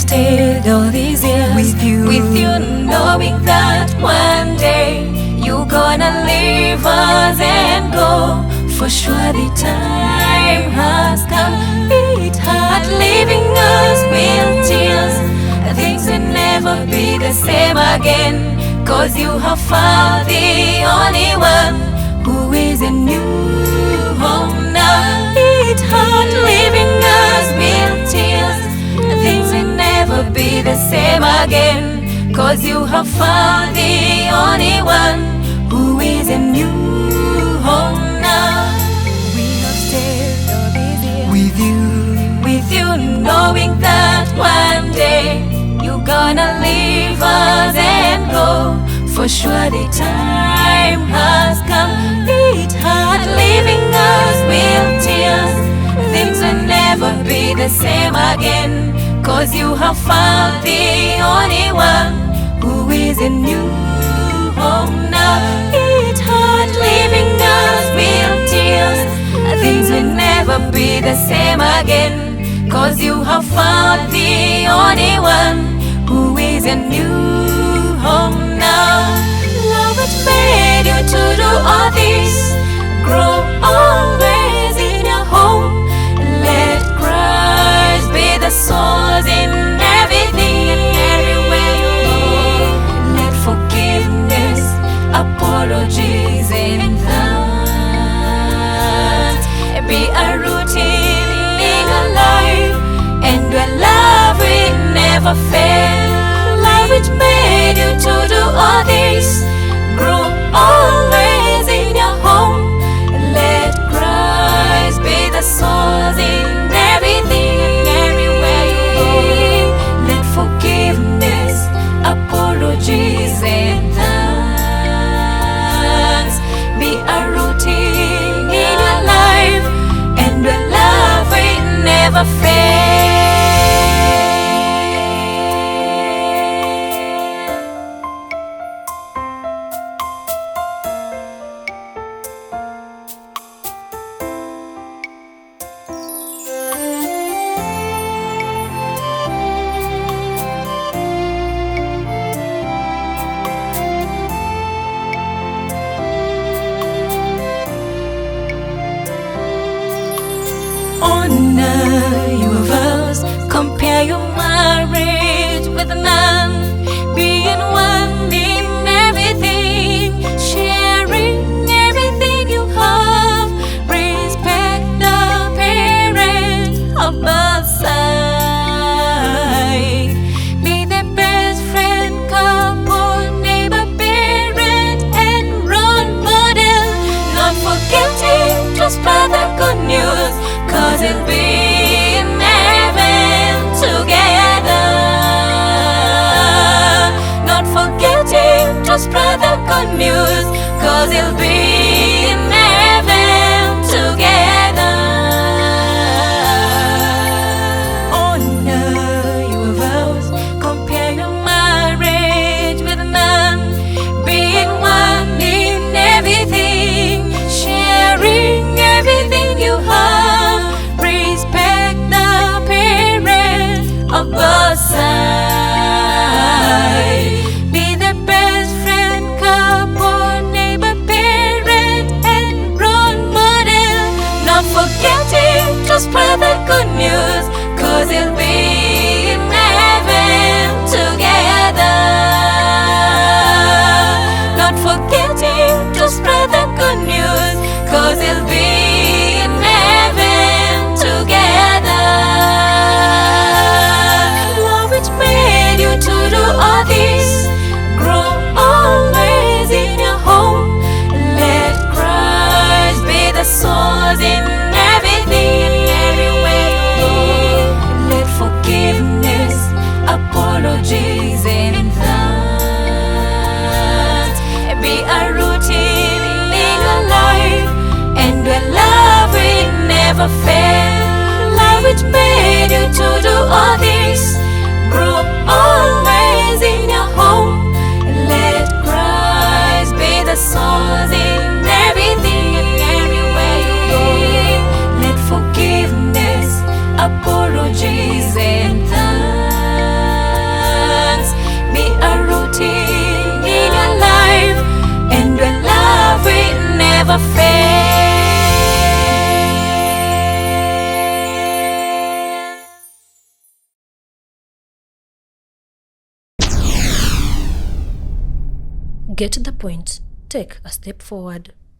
stayed all these years with you, knowing that one day you're gonna leave us and go. For sure the time has come. It hard leaving us with tears. Things will never be the same again, 'cause you have found the only one who is a new home now. It hard leaving us with tears. Things will never be the same again, 'cause you have found the only one who is a new home now. We have stayed all these years with you, knowing that one day you're gonna leave us and go. For sure the time has come. It hard leaving us with tears. Things will never be the same again, 'cause you have found the only one who is a new home now. It hard leaving us with tears. Things will never be the same again, 'cause you have found the only one who is a new home now. Love it made you to do all this. Grow always in your home. Let Christ be the source in everything and everywhere you go. Let forgiveness, apologies and thanks be a routine in your life, and your love will never fail. Love which made you to do all this. Grow always in your home. Let Christ be the source in everything and everywhere you go. Let forgiveness, apologies and thanks be a routine in your life, and your love will never fail. Honor your vows, compare your marriage with none, being one in everything, sharing everything you have, respect the parent of both sides, be the best friend, couple, neighbor, parent, and role model, not forgetting to spread the good news, 'cause it'll be in heaven together. Not forgetting to spread the good news, 'cause it'll be in heaven together. Honor your vows, compare your marriage with none, being one in everything, sharing everything you have, respect the parent of both sides, be the best friend, couple, neighbor, parent, and role model, not forgetting to spread the good news, 'cause it'll be in heaven together. Not forgetting to spread the good news, 'cause it'll be in heaven together. Love which made you to do all this. Grow always in your home. Let Christ be the source in everything and everywhere you go. Let forgiveness, apologies and thanks be a routine in your life, and your love will never fail. Love which made you to do all this. Grow always in your home. Let Christ be the source in everything and everywhere you go. Let forgiveness, apologies and thanks Get the point. Take a step forward.